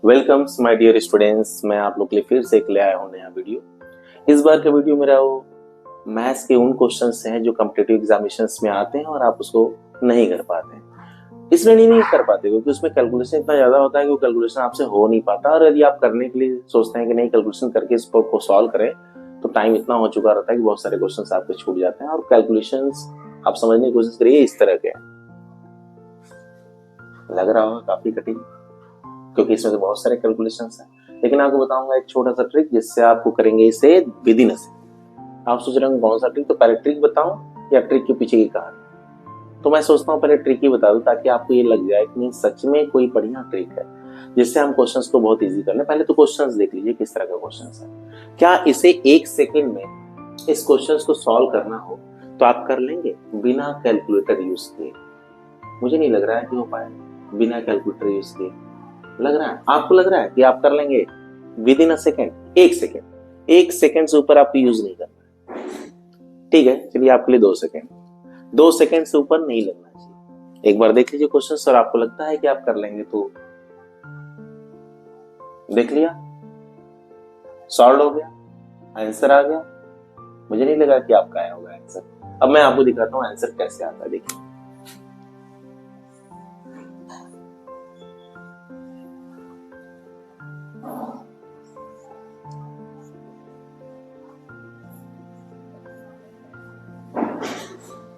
Welcomes my dear students. मैं आप लोग के लिए फिर से एक ले आया हूँ नया वीडियो। इस बार का वीडियो मेरा वो मैथ्स के उन क्वेश्चंस हैं जो कॉम्पिटिटिव एग्जामिनेशंस में आते हैं और आप उसको नहीं कर पाते हैं। इसलिए नहीं कर पाते क्योंकि उसमें कैलकुलेशन इतना ज्यादा होता है कि वो कैलकुलेशन आपसे हो नहीं पाता, और यदि आप करने के लिए सोचते हैं कि नहीं कैलकुलेशन करके इसको सॉल्व करें तो टाइम इतना हो चुका रहता है कि बहुत सारे क्वेश्चन आपके छूट जाते हैं। और कैलकुलेशन आप समझने की कोशिश करिए, इस तरह के लग रहा होगा काफी कठिन क्योंकि इसमें तो बहुत सारे कैलकुलेशंस हैं, लेकिन आपको बताऊंगा एक छोटा सा ट्रिक जिससे आपको करेंगे इसे विद इन से। आप सोच रहे होंगे कौन सा ट्रिक, तो पहले ट्रिक बताऊं या ट्रिक के पीछे की कहानी? तो मैं सोचता हूँ पहले ट्रिक ही बता दूं ताकि आपको ये लग जाए कि नहीं सच में कोई बढ़िया ट्रिक है जिससे हम क्वेश्चंस को बहुत इजी कर लें। पहले तो क्वेश्चंस देख लीजिए किस तरह का क्वेश्चंस है। क्या इसे एक सेकेंड में इस क्वेश्चंस को सॉल्व करना हो तो आप कर लेंगे बिना कैलकुलेटर यूज किए? मुझे नहीं लग रहा है कि हो पाएगा बिना कैलकुलेटर यूज किए। लग रहा है आपको, लग रहा है कि आप कर लेंगे विद इन अ सेकेंड? एक सेकेंड से ऊपर आपको यूज नहीं करना। ठीक है, चलिए आपके लिए 2 सेकेंड से ऊपर नहीं लगना चाहिए। एक बार देख लीजिए क्वेश्चन और आपको लगता है कि आप कर लेंगे तो देख लिया, सॉल्व हो गया, आंसर आ गया। मुझे नहीं लगा कि आपका आया होगा आंसर। अब मैं आपको दिखाता हूं आंसर कैसे आता है। देखिए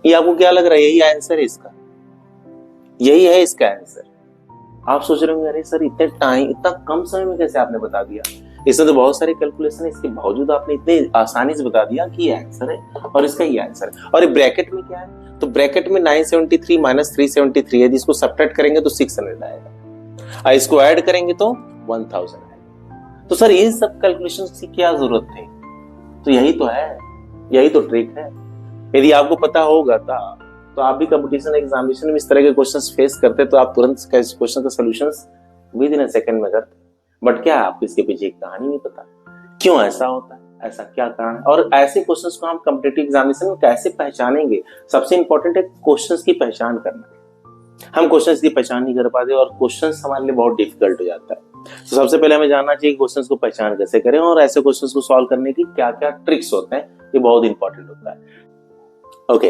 ये आपको क्या लग रहा है? यही आंसर है इसका, यही है इसका आंसर। आप सोच रहे होंगे अरे सर इतना कम समय में कैसे आपने बता दिया? इसमें तो बहुत सारे कैलकुलेशन है, इसके बावजूद आपने इतने आसानी से बता दिया कि ये आंसर है और इसका ये आंसर है। और ब्रैकेट में क्या है? तो ब्रैकेट में 973 माइनस 373 है, जिसको सब्ट्रैक्ट करेंगे तो 600 आएगा और इसको ऐड करेंगे तो 1000 आएगा। तो सर इन सब कैलकुलेशन की क्या जरूरत थी? तो यही तो है, यही तो ट्रिक है। यदि आपको पता होगा तो आप भी कंपटीशन एग्जामिनेशन में इस तरह के क्वेश्चंस फेस करते तो आप तुरंत क्वेश्चन का solutions with in a second में करते। बट क्या आपको इसके पीछे एक कहानी नहीं पता? क्यों ऐसा होता है, ऐसा क्या कारण है? और ऐसे क्वेश्चंस को हम कॉम्पिटिटिव एग्जामिनेशन में कैसे पहचानेंगे? सबसे इंपॉर्टेंट है क्वेश्चंस की पहचान करना। हम क्वेश्चंस की पहचान नहीं कर पाते और क्वेश्चंस हमारे लिए बहुत डिफिकल्ट हो जाता है। तो सबसे पहले हमें जानना चाहिए क्वेश्चंस को पहचान कैसे करें और ऐसे क्वेश्चंस को सॉल्व करने की क्या क्या ट्रिक्स होते हैं, ये बहुत इंपॉर्टेंट होता है। ओके,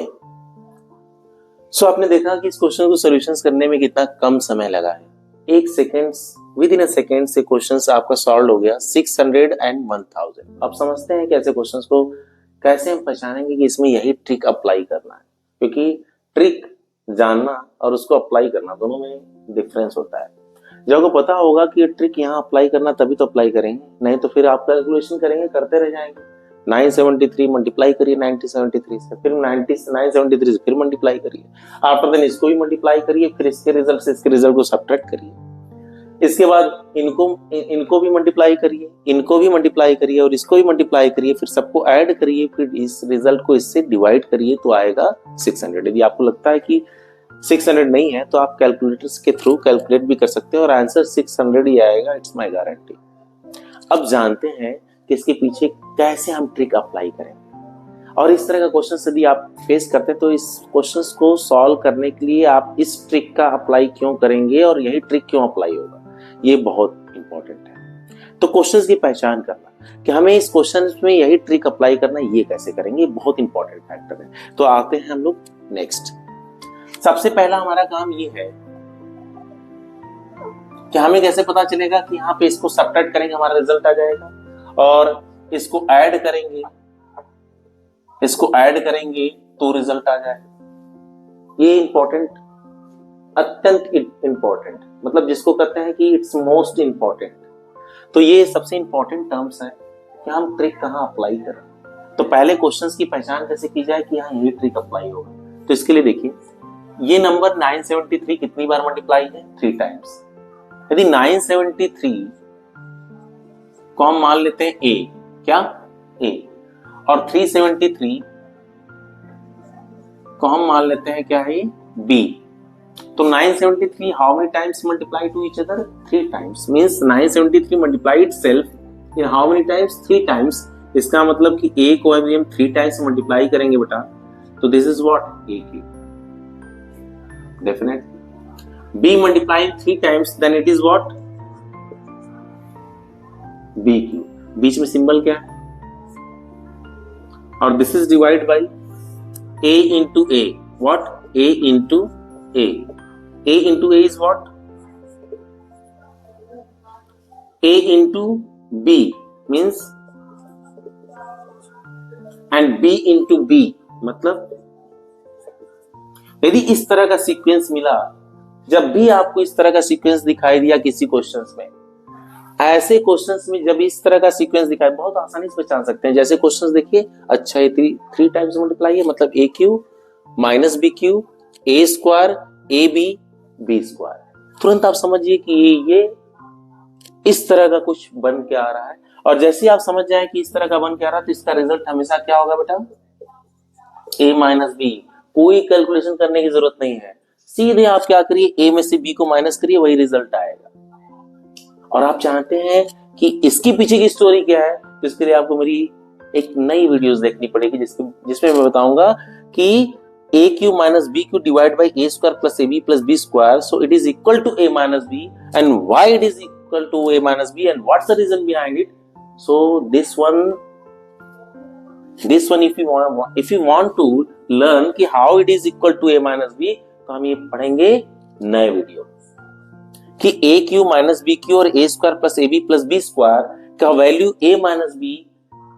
सो आपने देखा कि इस क्वेश्चन को सॉल्यूशंस करने में कितना कम समय लगा है। एक second, with in a second से क्वेश्चंस आपका सॉल्व हो गया 600 एंड 1000। आप समझते हैं कि ऐसे क्वेश्चंस को कैसे हम पहचानेंगे कि इसमें यही ट्रिक अप्लाई करना है? क्योंकि ट्रिक जानना और उसको अप्लाई करना दोनों में डिफरेंस होता है। जब आपको पता होगा कि ये ट्रिक यहाँ अप्लाई करना तभी तो अप्लाई करेंगे, नहीं तो फिर आप कैलकुलेशन करेंगे, करते रह जाएंगे। 973 मल्टीप्लाई करिए 973 से, फिर 973 से फिर मल्टीप्लाई करिए, आफ्टर देन इसको भी मल्टीप्लाई करिए, फिर इसके रिजल्ट से इसके रिजल्ट को सब्ट्रैक्ट करिए, इसके बाद इनको भी मल्टीप्लाई करिए, इनको भी मल्टीप्लाई करिए और इसको भी मल्टीप्लाई करिए, फिर सबको ऐड करिए, फिर इस रिजल्ट को इससे डिवाइड करिए तो आएगा 600। यदि आपको लगता है कि 600 नहीं है तो आप कैलकुलेटर्स के थ्रू कैलकुलेट भी कर सकते हैं और आंसर 600 ही आएगा, इट्स माय गारंटी। अब जानते हैं कि इसके पीछे कैसे हम ट्रिक अप्लाई करें। और इस तरह का क्वेश्चन यदि आप फेस करते हैं तो इस क्वेश्चन को सॉल्व करने के लिए आप इस ट्रिक का अप्लाई क्यों करेंगे और यही ट्रिक क्यों अप्लाई होगा, ये बहुत इंपॉर्टेंट है। तो क्वेश्चंस की पहचान करना कि हमें इस क्वेश्चन में यही ट्रिक अप्लाई करना, ये कैसे करेंगे, बहुत इंपॉर्टेंट फैक्टर है। तो आते हैं हम लोग नेक्स्ट। सबसे पहला हमारा काम ये है कि हमें कैसे पता चलेगा कि यहाँ पे इसको सब्ट्रैक्ट करेंगे हमारा रिजल्ट आ जाएगा और इसको ऐड करेंगे तो रिजल्ट आ जाएगा। ये इंपॉर्टेंट, अत्यंत इंपॉर्टेंट, मतलब जिसको कहते हैं कि इट्स मोस्ट इंपॉर्टेंट। तो ये सबसे इंपॉर्टेंट टर्म्स है कि हम ट्रिक कहाँ अप्लाई करें। तो पहले क्वेश्चंस की पहचान कैसे की जाए कि यहाँ ये ट्रिक अप्लाई होगा। तो इसके लिए देखिए ये नंबर 973 कितनी बार मल्टीप्लाई है? 3 टाइम्स। यदि 973 को हम मान लेते हैं ए, क्या ए, और 373 को हम मान लेते हैं क्या है, बी, तो 973 how many times multiply two each other? 3 times. Means 973 multiply itself in how many times? 3 times. इसका मतलब कि ए को अभी हम 3 टाइम्स मल्टीप्लाई करेंगे बेटा, तो दिस इज व्हाट, ए की definitely. B multiply 3 times, then it is what, B cube, बीच में सिंबल क्या है, और this is divide by A into A, what, A into A, A into A is what, A into B means, and B into B, मतलब यदि इस तरह का सीक्वेंस मिला, जब भी आपको इस तरह का सीक्वेंस दिखाई दिया किसी क्वेश्चंस में, ऐसे क्वेश्चंस में जब इस तरह का सीक्वेंस दिखाए, बहुत आसानी से पहचान सकते हैं। जैसे क्वेश्चंस देखिए, अच्छा ये थ्री टाइम्स मल्टीप्लाई है, मतलब A cube minus B cube A square A B B square, तुरंत आप समझिए कि ये इस तरह का कुछ बन के आ रहा है। और जैसे आप समझ जाए कि इस तरह का बन के आ रहा है, तो इसका रिजल्ट हमेशा क्या होगा बेटा, ए माइनस बी, कोई कैलकुलेशन करने की जरूरत नहीं है, सीधे आप क्या करिए, ए में से बी को माइनस करिए, वही रिजल्ट आएगा। और आप चाहते हैं कि इसकी पीछे की स्टोरी क्या है, तो इसके लिए आपको मेरी एक नई वीडियोस देखनी पड़ेगी, जिसमें मैं बताऊंगा कि A cube minus B cube divide by A square plus A B plus B square, so it is equal to A minus B, and why it is equal to A minus B, and what's the reason behind it. So this one if you want to learn कि how it is equal to a minus b, तो हम ये पढ़ेंगे नए video कि A cube minus B cube और A square plus A B plus B square का value A minus B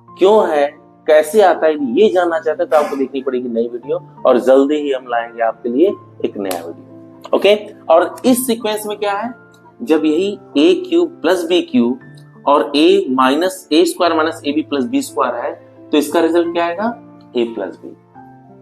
क्यों है, कैसे आता है, ये जानना चाहते हैं तो आपको देखनी पड़ेगी नई वीडियो, और जल्दी ही हम लाएंगे आपके लिए एक नया वीडियो। ओके, और इस सीक्वेंस में क्या है, जब यही A cube plus B cube और A minus A square minus A B plus B square है, तो इसका रिजल्ट क्या आएगा, ए प्लस बी।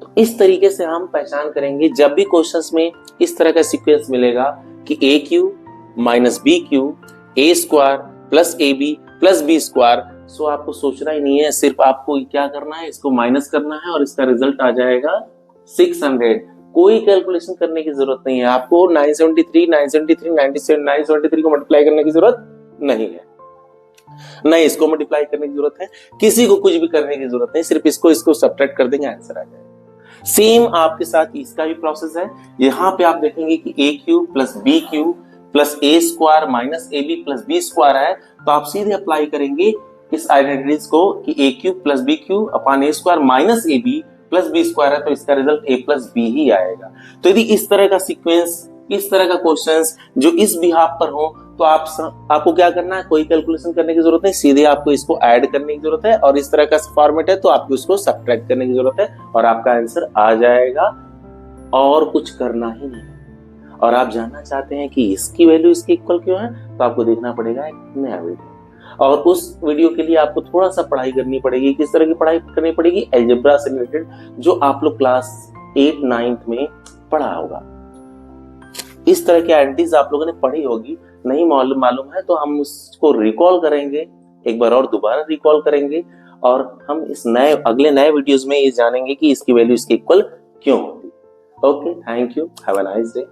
तो इस तरीके से हम पहचान करेंगे जब भी क्वेश्चंस में इस तरह का सीक्वेंस मिलेगा कि A cube minus B cube A square plus A B plus B square, so आपको सोचना ही नहीं है, सिर्फ आपको क्या करना है, इसको माइनस करना है और इसका रिजल्ट आ जाएगा 600। कोई कैलकुलेशन करने की जरूरत नहीं है, आपको 973, 973, 97, 973 को मल्टीप्लाई करने की जरूरत नहीं है, नहीं इसको मल्टीप्लाई करने की जरूरत है, किसी को कुछ भी करने की जरूरत नहीं, सिर्फ इसको सब्ट्रैक्ट कर देंगे, आंसर आ जाएगा। सेम आपके साथ इसका भी प्रोसेस है। यहाँ पे आप देखेंगे कि A cube plus B cube plus A square minus A B plus B square है, तो आप सीधे अप्लाई करेंगे इस आइडेंटिटीज को कि A cube plus B cube upon A square minus A B plus B square है, तो इसका रिजल्ट ए प्लस बी ही आएगा। तो यदि इस तरह का सीक्वेंस, इस तरह का क्वेश्चंस जो इस बिहाफ पर हो, तो आपको क्या करना है, कोई कैलकुलेशन करने की जरूरत नहीं, सीधे आपको इसको ऐड करने की जरूरत है, और इस तरह का फॉर्मेट है तो आपको इसको सब्ट्रैक्ट करने की जरूरत है, और आपका आंसर आ जाएगा, और कुछ करना ही नहीं। और आप जानना चाहते हैं कि इसकी वैल्यू इसके इक्वल क्यों है, तो आपको देखना पड़ेगा एक नया वीडियो, और उस वीडियो के लिए आपको थोड़ा सा पढ़ाई करनी पड़ेगी। किस तरह की पढ़ाई करनी पड़ेगी, अलजेब्रा से रिलेटेड, जो आप लोग क्लास 8, 9 में पढ़ा होगा। इस तरह की आइडेंटिटीज आप लोगों ने पढ़ी होगी, नहीं मालूम है तो हम उसको रिकॉल करेंगे, एक बार और दोबारा रिकॉल करेंगे, और हम इस अगले नए वीडियोस में ये जानेंगे कि इसकी वैल्यू इसके इक्वल क्यों होती। Okay, thank you, have a nice day.